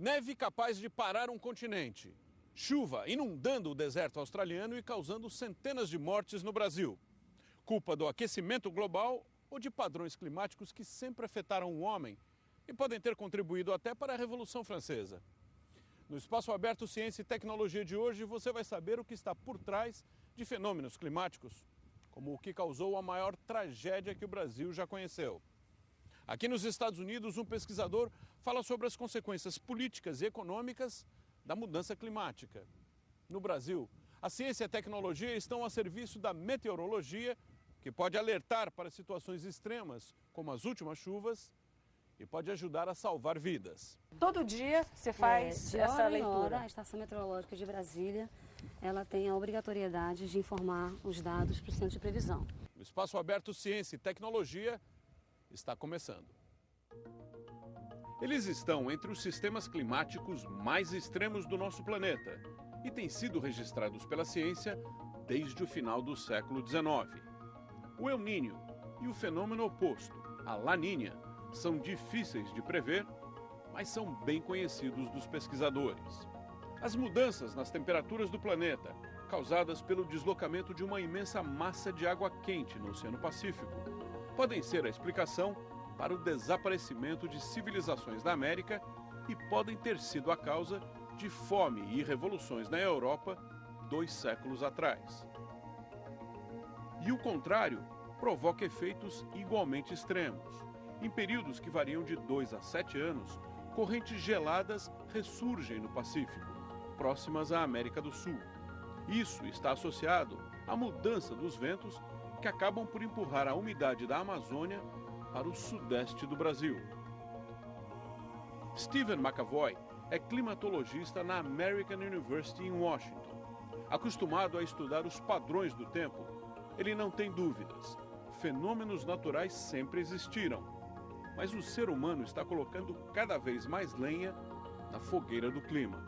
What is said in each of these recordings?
Neve capaz de parar um continente. Chuva inundando o deserto australiano e causando centenas de mortes no Brasil. Culpa do aquecimento global ou de padrões climáticos que sempre afetaram o homem e podem ter contribuído até para a Revolução Francesa. No Espaço Aberto Ciência e Tecnologia de hoje, você vai saber o que está por trás de fenômenos climáticos, como o que causou a maior tragédia que o Brasil já conheceu. Aqui nos Estados Unidos, um pesquisador fala sobre as consequências políticas e econômicas da mudança climática. No Brasil, a ciência e a tecnologia estão a serviço da meteorologia, que pode alertar para situações extremas, como as últimas chuvas, e pode ajudar a salvar vidas. Todo dia você faz de essa hora em leitura? hora, a Estação Meteorológica de Brasília, ela tem a obrigatoriedade de informar os dados para o Centro de Previsão. O Espaço Aberto Ciência e Tecnologia está começando. Eles estão entre os sistemas climáticos mais extremos do nosso planeta e têm sido registrados pela ciência desde o final do século XIX. O El Niño e o fenômeno oposto, a Laninha, são difíceis de prever, mas são bem conhecidos dos pesquisadores. As mudanças nas temperaturas do planeta, causadas pelo deslocamento de uma imensa massa de água quente no Oceano Pacífico, podem ser a explicação para o desaparecimento de civilizações da América e podem ter sido a causa de fome e revoluções na Europa 2 séculos atrás. E o contrário provoca efeitos igualmente extremos. Em períodos que variam de 2 a 7 anos, correntes geladas ressurgem no Pacífico, próximas à América do Sul. Isso está associado à mudança dos ventos que acabam por empurrar a umidade da Amazônia para o sudeste do Brasil. Stephen McAvoy é climatologista na American University em Washington. Acostumado a estudar os padrões do tempo, ele não tem dúvidas. Fenômenos naturais sempre existiram, mas o ser humano está colocando cada vez mais lenha na fogueira do clima.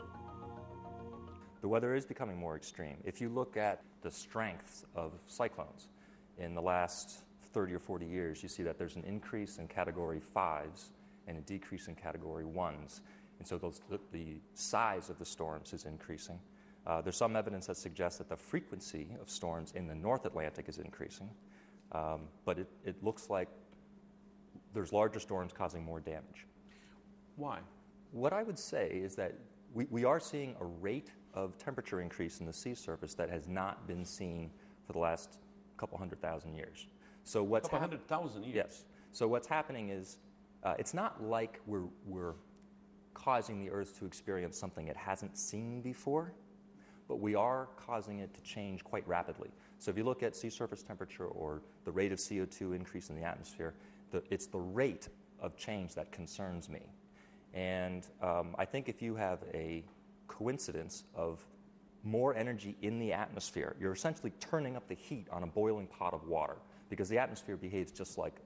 The weather is becoming more extreme. If you look at the strengths of cyclones in the last 30 or 40 years, you see that there's an increase in category 5s and a decrease in category 1s. And so the size of the storms is increasing. There's some evidence that suggests that the frequency of storms in the North Atlantic is increasing. But it looks like there's larger storms causing more damage. Why? What I would say is that we are seeing a rate of temperature increase in the sea surface that has not been seen for the last couple 100,000 years. So what's Couple 100,000 years? Yes. So what's happening is it's not like we're causing the Earth to experience something it hasn't seen before, but we are causing it to change quite rapidly. So if you look at sea surface temperature or the rate of CO2 increase in the atmosphere, it's the rate of change that concerns me. And I think if you have a coincidence of more energy in the atmosphere, you're essentially turning up the heat on a boiling pot of water because the atmosphere behaves just like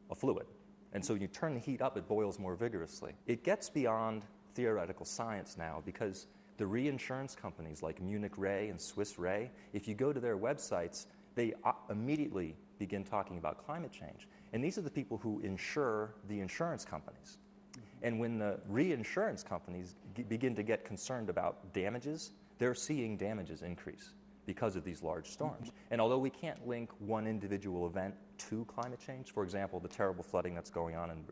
a fluid. And so you turn the heat up, it boils more vigorously. It gets beyond theoretical science now because the reinsurance companies like Munich Re and Swiss Re, if you go to their websites, they immediately begin talking about climate change. And these are the people who insure the insurance companies. And when the reinsurance companies begin to get concerned about damages, they're seeing damages increase because of these large storms. And although we can't link one individual event to climate change, for example, the terrible flooding that's going on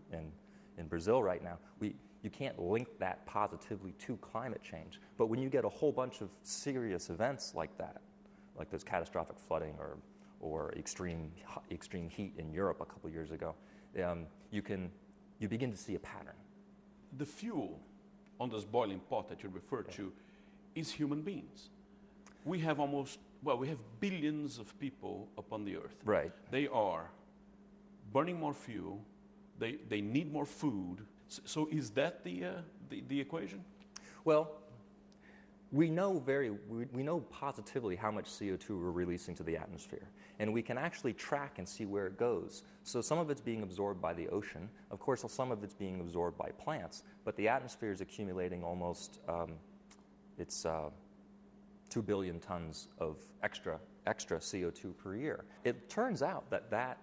in Brazil right now, you can't link that positively to climate change. But when you get a whole bunch of serious events like that, like this catastrophic flooding or extreme heat in Europe a couple years ago, you begin to see a pattern. The fuel on this boiling pot that you referred to is human beings. We have billions of people upon the earth. Right. They are burning more fuel. They need more food. So is that the equation? Well, we know positively how much CO2 we're releasing to the atmosphere, and we can actually track and see where it goes. So some of it's being absorbed by the ocean. Of course, some of it's being absorbed by plants, but the atmosphere is accumulating almost 2 billion tons of extra CO2 per year. It turns out that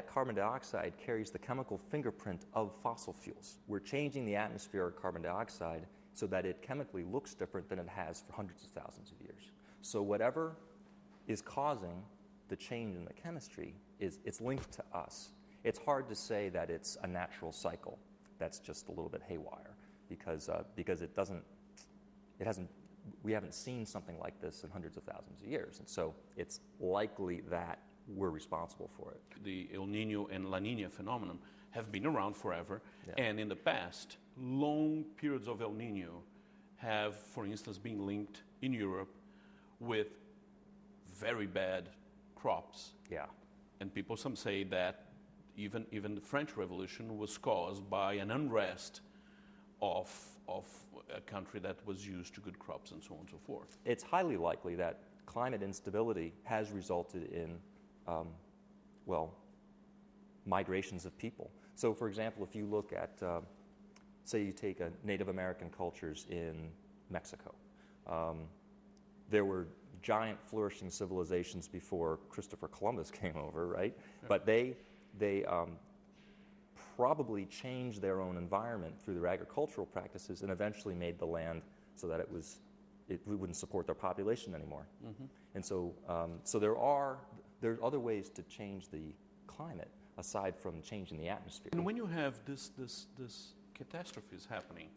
carbon dioxide carries the chemical fingerprint of fossil fuels. We're changing the atmospheric carbon dioxide so that it chemically looks different than it has for hundreds of thousands of years. So whatever is causing the change in the chemistry it's linked to us. It's hard to say that it's a natural cycle that's just a little bit haywire because we haven't seen something like this in hundreds of thousands of years, and so it's likely that we're responsible for it. The El Nino and La Nina phenomenon have been around forever, Yeah. and in the past, long periods of El Nino have, for instance, been linked in Europe with very bad crops. Yeah. And some say that even the French Revolution was caused by an unrest of a country that was used to good crops and so on and so forth. It's highly likely that climate instability has resulted in, migrations of people. So, for example, if you look at, say you take Native American cultures in Mexico, there were giant flourishing civilizations before Christopher Columbus came over, right? Yeah. But they probably changed their own environment through their agricultural practices and eventually made the land so that it wouldn't support their population anymore. Mm-hmm. And so there's other ways to change the climate aside from changing the atmosphere. And when you have this catastrophes happening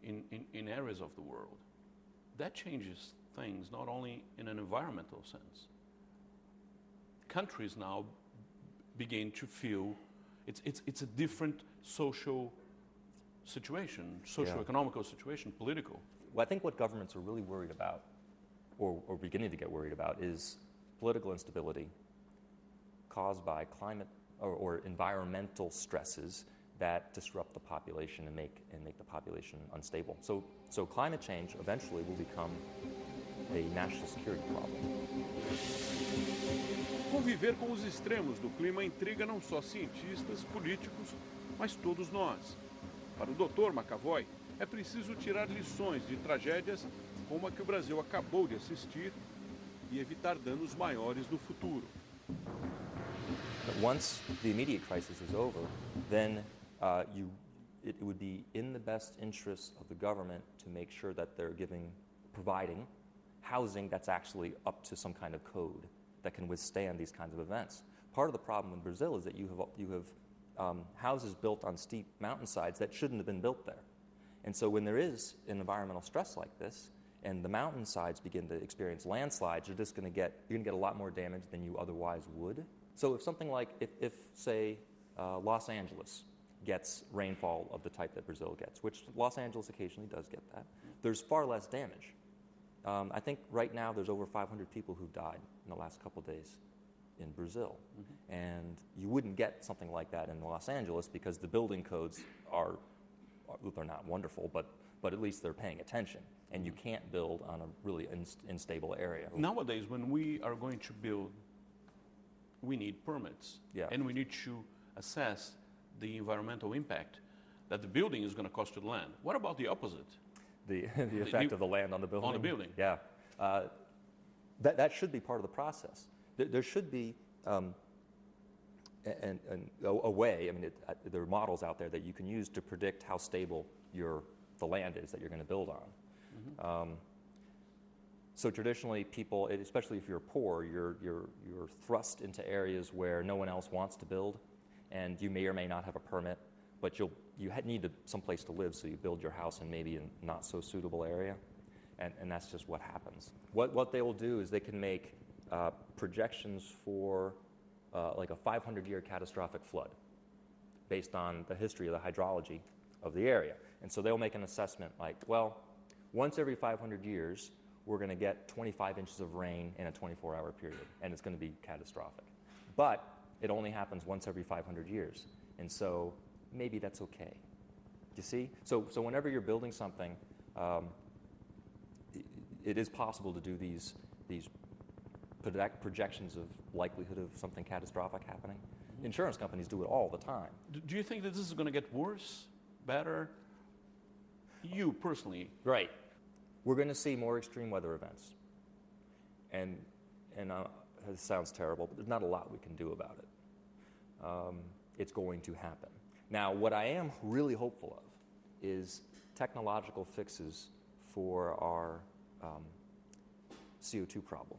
in areas of the world, that changes things not only in an environmental sense. Countries now begin to feel it's a different social situation, socio-economical situation, political. Well, I think what governments are really worried about, or beginning to get worried about, is political instability caused by climate or environmental stresses that disrupt the population and make the population unstable. So climate change eventually will become a national security problem. Conviver com os extremos do clima intriga não só cientistas, políticos, mas todos nós. Para o Dr. McAvoy, é preciso tirar lições de tragédias como a que o Brasil acabou de assistir e evitar danos maiores no futuro. But once the immediate crisis is over, then it would be in the best interest of the government to make sure that they're providing housing that's actually up to some kind of code that can withstand these kinds of events. Part of the problem in Brazil is that you have houses built on steep mountainsides that shouldn't have been built there. And so when there is an environmental stress like this, and the mountainsides begin to experience landslides, you're going to get a lot more damage than you otherwise would. So if something like, if say, Los Angeles gets rainfall of the type that Brazil gets, which Los Angeles occasionally does get that, there's far less damage. I think right now there's over 500 people who've died in the last couple days in Brazil. Mm-hmm. And you wouldn't get something like that in Los Angeles because the building codes they're not wonderful, but at least they're paying attention. And you can't build on a really unstable area. Nowadays, when we are going to build, we need permits. Yeah. And we need to assess the environmental impact that the building is going to cost to the land. What about the opposite? The effect of the land on the building? On the building. Yeah. That should be part of the process. There should be a way, there are models out there that you can use to predict how stable the land is that you're going to build on. Mm-hmm. So traditionally, people, especially if you're poor, you're thrust into areas where no one else wants to build, and you may or may not have a permit, but you need some place to live, so you build your house in maybe a not so suitable area, and that's just what happens. What they will do is they can make projections for like a 500-year catastrophic flood based on the history of the hydrology of the area. And so they'll make an assessment like, well, once every 500 years, we're going to get 25 inches of rain in a 24-hour period, and it's going to be catastrophic. But it only happens once every 500 years, and so maybe that's okay. You see? So whenever you're building something, it is possible to do these projections of likelihood of something catastrophic happening. Mm-hmm. Insurance companies do it all the time. Do you think that this is going to get worse, better? You personally? Right. We're going to see more extreme weather events. And this sounds terrible, but there's not a lot we can do about it. It's going to happen. Now, what I am really hopeful of is technological fixes for our CO2 problem.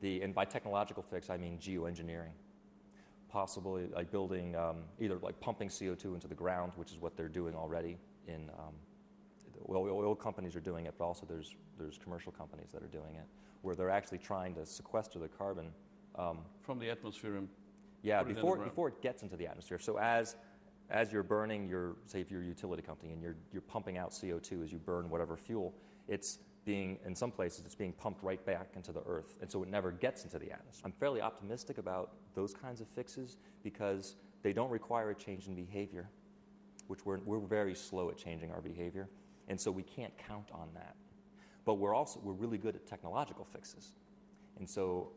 And by technological fix, I mean geoengineering. Possibly like building, either like pumping CO2 into the ground, which is what they're doing already in, oil companies are doing it, but also there's commercial companies that are doing it, where they're actually trying to sequester the carbon. From the atmosphere and before it gets into the atmosphere. So as you're burning say if you're a utility company and you're pumping out CO2 as you burn whatever fuel, it's being, in some places, it's being pumped right back into the earth, and so it never gets into the atmosphere. I'm fairly optimistic about those kinds of fixes because they don't require a change in behavior, which we're very slow at changing our behavior, and so we can't count on that. But we're really good at technological fixes, and so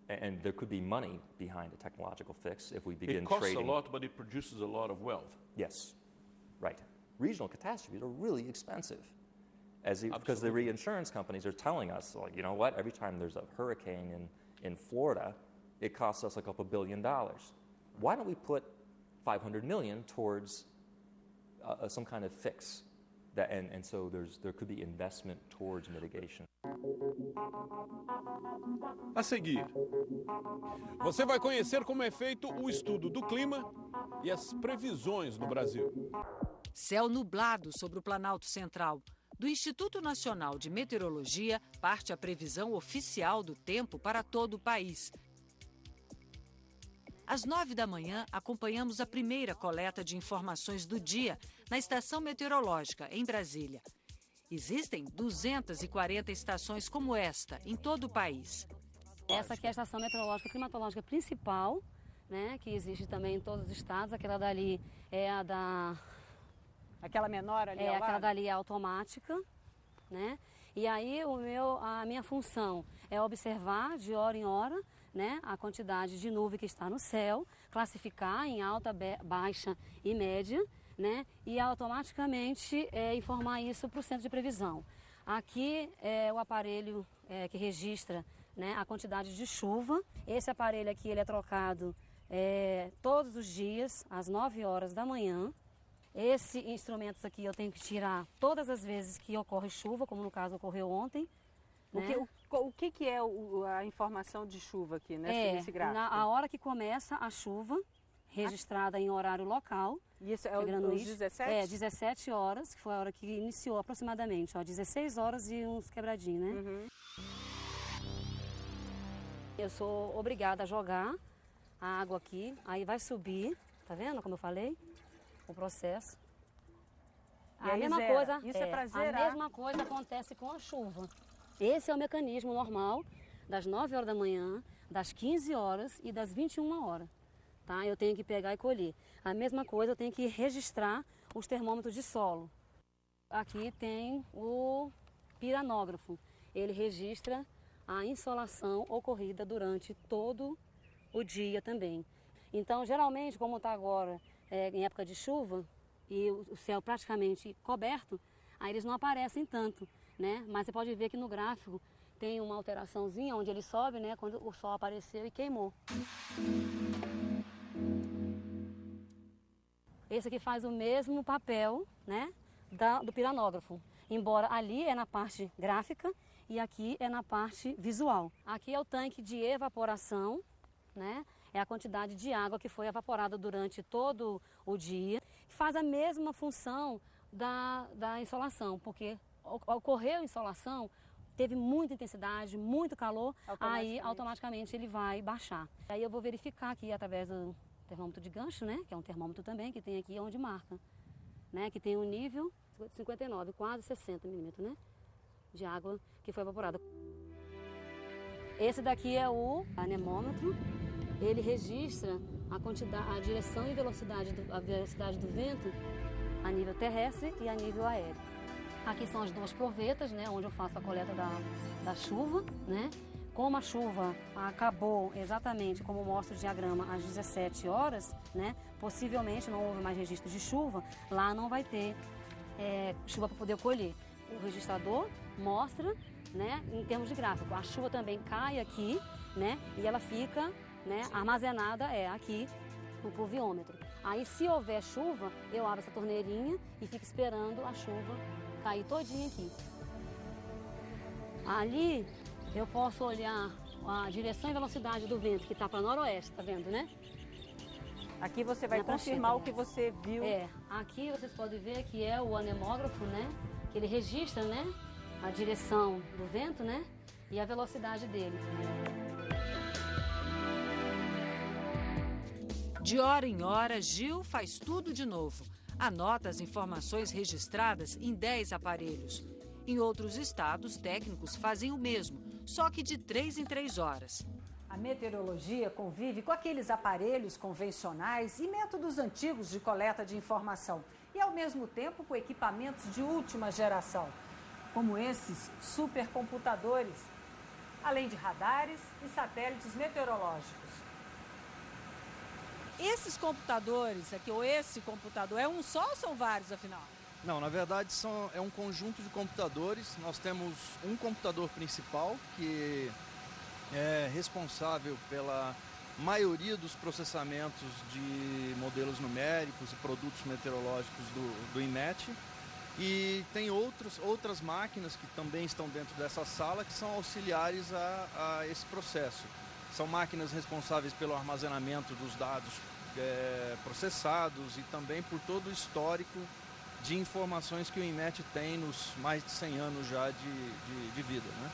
and there could be money behind a technological fix if we begin trading. It costs a lot, but it produces a lot of wealth. Yes, right. Regional catastrophes are really expensive. Because the reinsurance companies are telling us, well, you know what, every time there's a hurricane in Florida, it costs us a couple $1 billion. Why don't we put $500 million towards some kind of fix? And so there could be investment towards mitigation. A seguir, você vai conhecer como é feito o estudo do clima e as previsões no Brasil. Céu nublado sobre o Planalto Central. Do Instituto Nacional de Meteorologia parte a previsão oficial do tempo para todo o país. Às 9 da manhã, acompanhamos a primeira coleta de informações do dia na Estação Meteorológica, em Brasília. Existem 240 estações como esta em todo o país. Essa aqui é a estação meteorológica climatológica principal, né, que existe também em todos os estados. Aquela dali é a da... Aquela menor ali ao lado? Aquela dali é automática, né? E aí a minha função é observar de hora em hora, né, a quantidade de nuvem que está no céu, classificar em alta, baixa e média, né? E automaticamente informar isso para o centro de previsão. Aqui é o aparelho que registra, né, a quantidade de chuva. Esse aparelho aqui ele é trocado todos os dias, às 9 horas da manhã. Esses instrumentos aqui eu tenho que tirar todas as vezes que ocorre chuva, como no caso ocorreu ontem. Né? O que é a informação de chuva aqui nesse gráfico? A hora que começa a chuva, registrada em horário local. E isso é os 17? 17 horas, que foi a hora que iniciou aproximadamente. 16 horas e uns quebradinhos, né? Uhum. Eu sou obrigada a jogar a água aqui, aí vai subir, tá vendo como eu falei? O processo. A mesma coisa, isso é para zerar. A mesma coisa acontece com a chuva. Esse é o mecanismo normal das 9 horas da manhã, das 15 horas e das 21 horas. Tá? Eu tenho que pegar e colher. A mesma coisa eu tenho que registrar os termômetros de solo. Aqui tem o piranógrafo. Ele registra a insolação ocorrida durante todo o dia também. Então, geralmente, como está agora em época de chuva e o céu praticamente coberto, aí eles não aparecem tanto, né? Mas você pode ver que no gráfico tem uma alteraçãozinha onde ele sobe, né? Quando o sol apareceu e queimou. Esse aqui faz o mesmo papel, né, do piranógrafo, embora ali é na parte gráfica e aqui é na parte visual. Aqui é o tanque de evaporação, né? É a quantidade de água que foi evaporada durante todo o dia. Faz a mesma função da insolação, porque ocorreu insolação, teve muita intensidade, muito calor, aí automaticamente ele vai baixar. Aí eu vou verificar aqui através do termômetro de gancho, né? Que é um termômetro também que tem aqui onde marca, né? Que tem um nível 59, quase 60 milímetros, né? De água que foi evaporada. Esse daqui é o anemômetro. Ele registra a direção e velocidade do vento a nível terrestre e a nível aéreo. Aqui são as duas provetas, né, onde eu faço a coleta da chuva, né? Como a chuva acabou exatamente como mostra o diagrama às 17 horas, né? Possivelmente não houve mais registro de chuva, lá não vai ter chuva para poder colher. O registrador mostra, né, em termos de gráfico, a chuva também cai aqui, né? E ela fica, né, armazenada aqui no pluviômetro. Aí, se houver chuva, eu abro essa torneirinha e fico esperando a chuva cair todinha aqui. Ali, eu posso olhar a direção e velocidade do vento, que está para noroeste, tá vendo, né? Aqui você vai confirmar o que você viu. Aqui vocês podem ver que é o anemógrafo, né? Que ele registra, né? A direção do vento, né? E a velocidade dele. De hora em hora, Gil faz tudo de novo. Anota as informações registradas em 10 aparelhos. Em outros estados, técnicos fazem o mesmo, só que de 3 em 3 horas. A meteorologia convive com aqueles aparelhos convencionais e métodos antigos de coleta de informação. E, ao mesmo tempo, com equipamentos de última geração, como esses supercomputadores, além de radares e satélites meteorológicos. Esses computadores aqui, ou esse computador, é um só ou são vários, afinal? Não, na verdade é um conjunto de computadores. Nós temos um computador principal que é responsável pela maioria dos processamentos de modelos numéricos e produtos meteorológicos do INMET. E tem outras máquinas que também estão dentro dessa sala que são auxiliares a esse processo. São máquinas responsáveis pelo armazenamento dos dados processados e também por todo o histórico de informações que o INMET tem nos mais de 100 anos já de vida, né?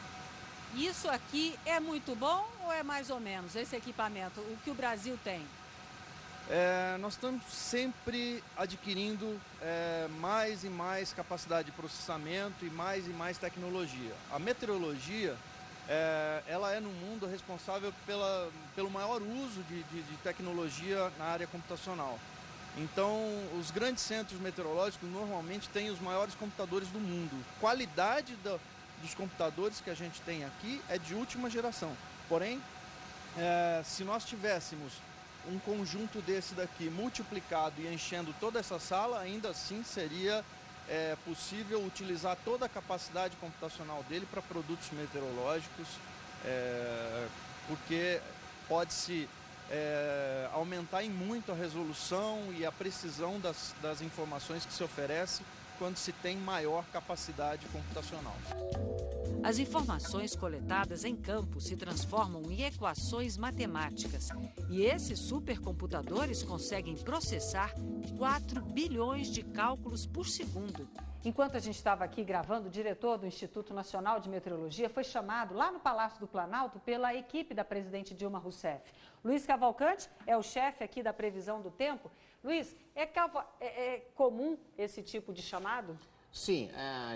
Isso aqui é muito bom ou é mais ou menos esse equipamento, o que o Brasil tem? Nós estamos sempre adquirindo mais e mais capacidade de processamento e mais tecnologia. A meteorologia, ela é no mundo responsável pelo maior uso de tecnologia na área computacional. Então, os grandes centros meteorológicos normalmente têm os maiores computadores do mundo. A qualidade dos computadores que a gente tem aqui é de última geração. Porém, se nós tivéssemos um conjunto desse daqui multiplicado e enchendo toda essa sala, ainda assim seria possível utilizar toda a capacidade computacional dele para produtos meteorológicos, porque pode-se aumentar em muito a resolução e a precisão das informações que se oferece quando se tem maior capacidade computacional. As informações coletadas em campo se transformam em equações matemáticas. E esses supercomputadores conseguem processar 4 bilhões de cálculos por segundo. Enquanto a gente estava aqui gravando, o diretor do Instituto Nacional de Meteorologia foi chamado lá no Palácio do Planalto pela equipe da presidente Dilma Rousseff. Luiz Cavalcante é o chefe aqui da previsão do tempo. Luiz, é comum esse tipo de chamado? Sim,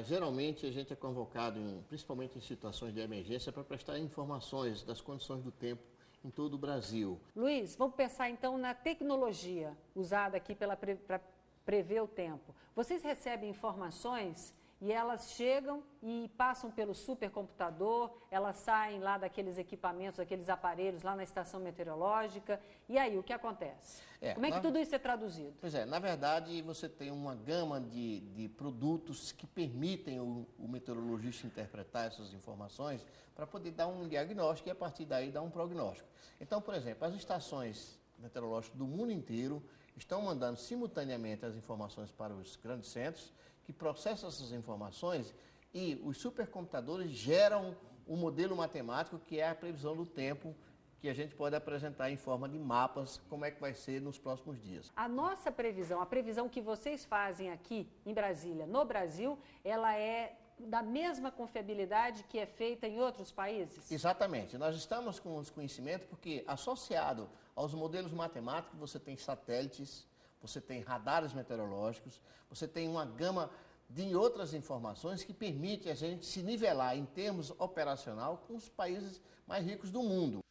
geralmente a gente é convocado, principalmente em situações de emergência, para prestar informações das condições do tempo em todo o Brasil. Luiz, vamos pensar então na tecnologia usada aqui para prever o tempo. Vocês recebem informações e elas chegam e passam pelo supercomputador, elas saem lá daqueles equipamentos, daqueles aparelhos lá na estação meteorológica. E aí, o que acontece? Como é que tudo isso é traduzido? Pois é, na verdade você tem uma gama de produtos que permitem o meteorologista interpretar essas informações para poder dar um diagnóstico e a partir daí dar um prognóstico. Então, por exemplo, as estações meteorológicas do mundo inteiro estão mandando simultaneamente as informações para os grandes centros, que processam essas informações e os supercomputadores geram um modelo matemático que é a previsão do tempo que a gente pode apresentar em forma de mapas, como é que vai ser nos próximos dias. A nossa previsão, a previsão que vocês fazem aqui em Brasília, no Brasil, ela é da mesma confiabilidade que é feita em outros países? Exatamente. Nós estamos com os conhecimentos porque associado aos modelos matemáticos você tem satélites, você tem radares meteorológicos, você tem uma gama de outras informações que permite a gente se nivelar em termos operacional com os países mais ricos do mundo.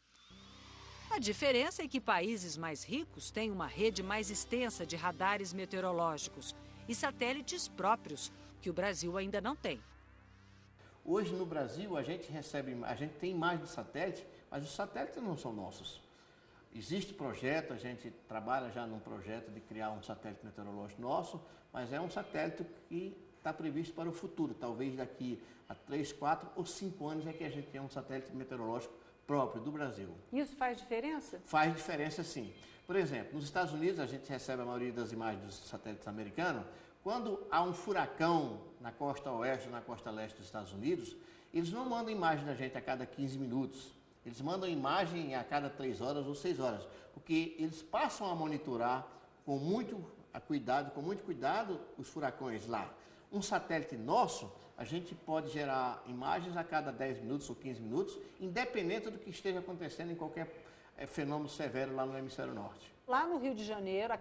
A diferença é que países mais ricos têm uma rede mais extensa de radares meteorológicos e satélites próprios, que o Brasil ainda não tem. Hoje no Brasil a gente tem imagens de satélite, mas os satélites não são nossos. Existe projeto, a gente trabalha já num projeto de criar um satélite meteorológico nosso, mas é um satélite que está previsto para o futuro. Talvez daqui a 3, 4 ou 5 anos é que a gente tenha um satélite meteorológico próprio do Brasil. Isso faz diferença? Faz diferença, sim. Por exemplo, nos Estados Unidos, a gente recebe a maioria das imagens dos satélites americanos. Quando há um furacão na costa oeste ou na costa leste dos Estados Unidos, eles não mandam imagem da gente a cada 15 minutos. Eles mandam imagem a cada 3 horas ou 6 horas, porque eles passam a monitorar com muito cuidado os furacões lá. Um satélite nosso, a gente pode gerar imagens a cada 10 minutos ou 15 minutos, independente do que esteja acontecendo em qualquer fenômeno severo lá no hemisfério norte. Lá no Rio de Janeiro,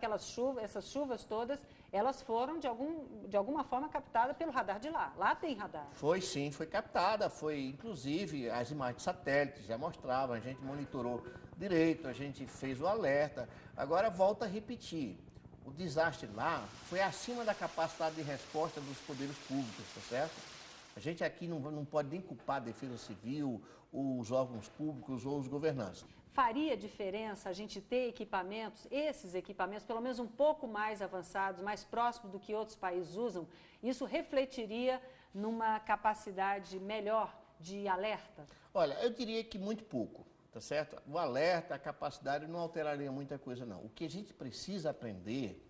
essas chuvas todas, elas foram de alguma forma captadas pelo radar de lá. Lá tem radar. Foi sim, foi captada, foi inclusive as imagens de satélites já mostravam, a gente monitorou direito, a gente fez o alerta. Agora volta a repetir, o desastre lá foi acima da capacidade de resposta dos poderes públicos, tá certo? A gente aqui não pode nem culpar a Defesa Civil, os órgãos públicos ou os governantes. Faria diferença a gente ter equipamentos, esses equipamentos, pelo menos um pouco mais avançados, mais próximos do que outros países usam? Isso refletiria numa capacidade melhor de alerta? Olha, eu diria que muito pouco, tá certo? O alerta, a capacidade não alteraria muita coisa, não. O que a gente precisa aprender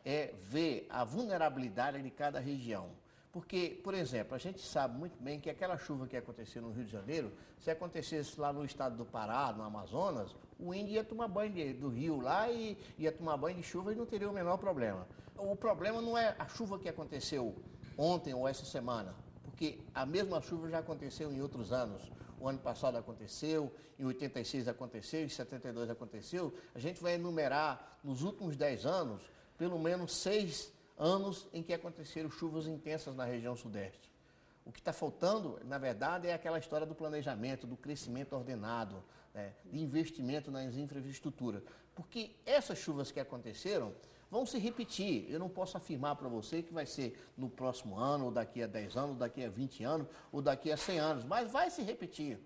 é ver a vulnerabilidade de cada região. Porque, por exemplo, a gente sabe muito bem que aquela chuva que aconteceu no Rio de Janeiro, se acontecesse lá no estado do Pará, no Amazonas, o índio ia tomar banho do rio lá e ia tomar banho de chuva e não teria o menor problema. O problema não é a chuva que aconteceu ontem ou essa semana, porque a mesma chuva já aconteceu em outros anos. O ano passado aconteceu, em 86 aconteceu, em 72 aconteceu. A gente vai enumerar, nos últimos 10 anos, pelo menos 6 anos em que aconteceram chuvas intensas na região sudeste. O que está faltando, na verdade, é aquela história do planejamento, do crescimento ordenado, né, de investimento nas infraestruturas. Porque essas chuvas que aconteceram vão se repetir. Eu não posso afirmar para você que vai ser no próximo ano, ou daqui a 10 anos, ou daqui a 20 anos, ou daqui a 100 anos, mas vai se repetir.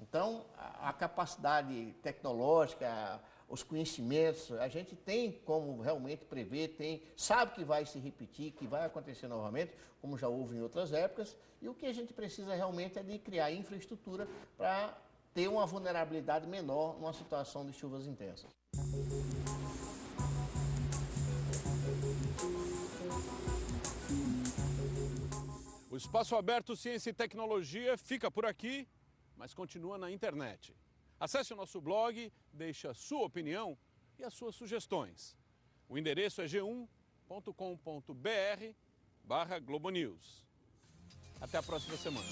Então, a capacidade tecnológica, os conhecimentos, a gente tem como realmente prever, sabe que vai se repetir, que vai acontecer novamente, como já houve em outras épocas, e o que a gente precisa realmente é de criar infraestrutura para ter uma vulnerabilidade menor numa situação de chuvas intensas. O Espaço Aberto Ciência e Tecnologia fica por aqui, mas continua na internet. Acesse o nosso blog, deixe a sua opinião e as suas sugestões. O endereço é g1.com.br/Globonews. Até a próxima semana.